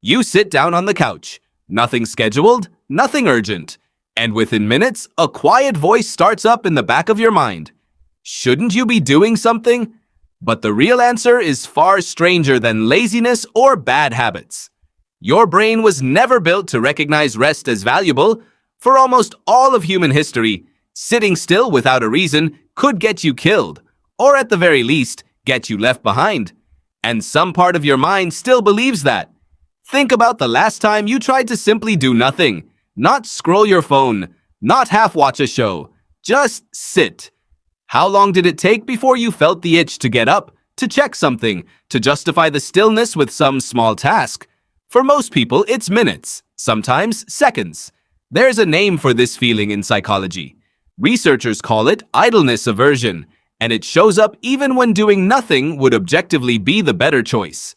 You sit down on the couch. Nothing scheduled, nothing urgent. And within minutes, a quiet voice starts up in the back of your mind. Shouldn't you be doing something? But the real answer is far stranger than laziness or bad habits. Your brain was never built to recognize rest as valuable. For almost all of human history, sitting still without a reason could get you killed, or at the very least, get you left behind. And some part of your mind still believes that. Think about the last time you tried to simply do nothing, not scroll your phone, not half watch a show, just sit. How long did it take before you felt the itch to get up, to check something, to justify the stillness with some small task? For most people, it's minutes, sometimes seconds. There's a name for this feeling in psychology. Researchers call it idleness aversion, and it shows up even when doing nothing would objectively be the better choice.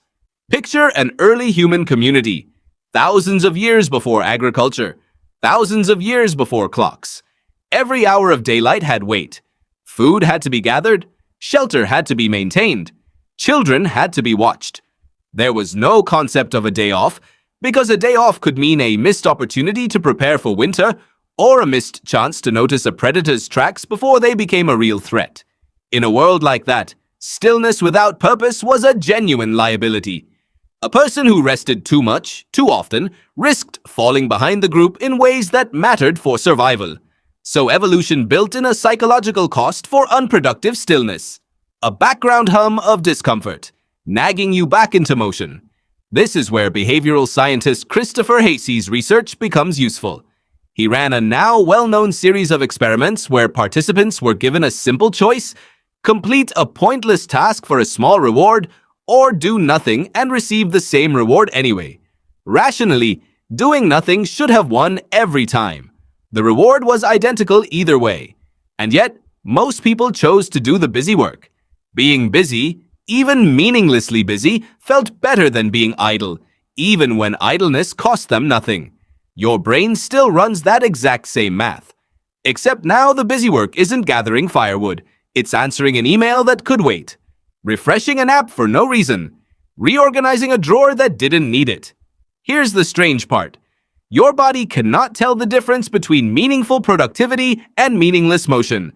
Picture an early human community, thousands of years before agriculture, thousands of years before clocks. Every hour of daylight had weight. Food had to be gathered, shelter had to be maintained, children had to be watched. There was no concept of a day off, because a day off could mean a missed opportunity to prepare for winter or a missed chance to notice a predator's tracks before they became a real threat. In a world like that, stillness without purpose was a genuine liability. A person who rested too much, too often, risked falling behind the group in ways that mattered for survival. So evolution built in a psychological cost for unproductive stillness. A background hum of discomfort, nagging you back into motion. This is where behavioral scientist Christopher Hasey's research becomes useful. He ran a now well-known series of experiments where participants were given a simple choice: complete a pointless task for a small reward, or do nothing and receive the same reward anyway. Rationally, doing nothing should have won every time. The reward was identical either way. And yet, most people chose to do the busy work. Being busy, even meaninglessly busy, felt better than being idle, even when idleness cost them nothing. Your brain still runs that exact same math. Except now the busy work isn't gathering firewood. It's answering an email that could wait, refreshing an app for no reason, reorganizing a drawer that didn't need it. Here's the strange part. Your body cannot tell the difference between meaningful productivity and meaningless motion.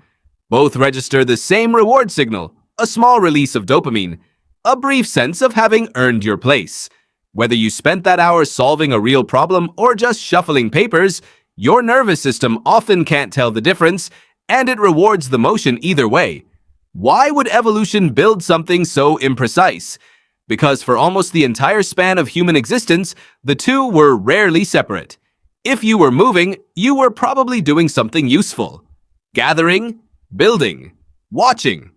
Both register the same reward signal, a small release of dopamine, a brief sense of having earned your place. Whether you spent that hour solving a real problem or just shuffling papers, your nervous system often can't tell the difference, and it rewards the motion either way. Why would evolution build something so imprecise? Because for almost the entire span of human existence, the two were rarely separate. If you were moving, you were probably doing something useful. Gathering, building, watching.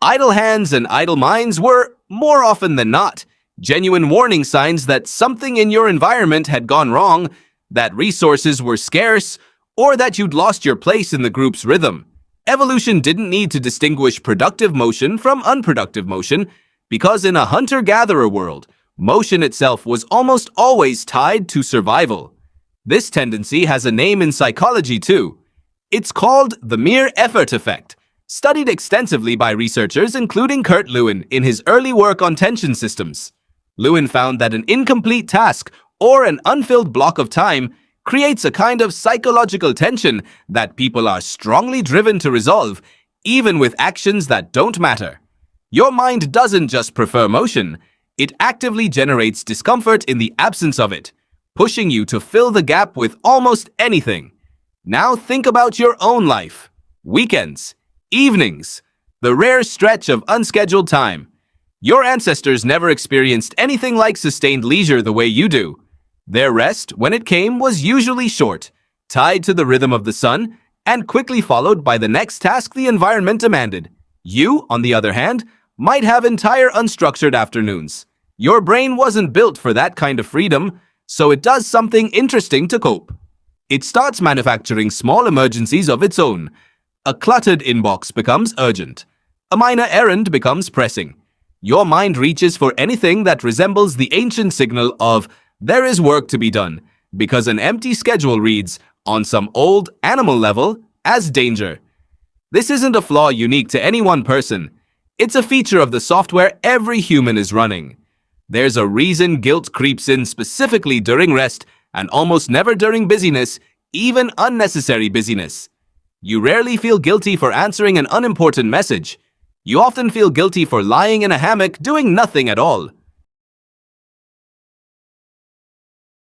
Idle hands and idle minds were, more often than not, genuine warning signs that something in your environment had gone wrong, that resources were scarce, or that you'd lost your place in the group's rhythm. Evolution didn't need to distinguish productive motion from unproductive motion, because in a hunter-gatherer world, motion itself was almost always tied to survival. This tendency has a name in psychology too. It's called the mere effort effect, studied extensively by researchers including Kurt Lewin in his early work on tension systems. Lewin found that an incomplete task or an unfilled block of time creates a kind of psychological tension that people are strongly driven to resolve, even with actions that don't matter. Your mind doesn't just prefer motion, it actively generates discomfort in the absence of it, pushing you to fill the gap with almost anything. Now think about your own life. Weekends, evenings, the rare stretch of unscheduled time. Your ancestors never experienced anything like sustained leisure the way you do. Their rest, when it came, was usually short, tied to the rhythm of the sun, and quickly followed by the next task the environment demanded. You, on the other hand, might have entire unstructured afternoons. Your brain wasn't built for that kind of freedom, so it does something interesting to cope. It starts manufacturing small emergencies of its own. A cluttered inbox becomes urgent. A minor errand becomes pressing. Your mind reaches for anything that resembles the ancient signal of "there is work to be done," because an empty schedule reads, on some old animal level, as danger. This isn't a flaw unique to any one person. It's a feature of the software every human is running. There's a reason guilt creeps in specifically during rest and almost never during busyness, even unnecessary busyness. You rarely feel guilty for answering an unimportant message. You often feel guilty for lying in a hammock doing nothing at all.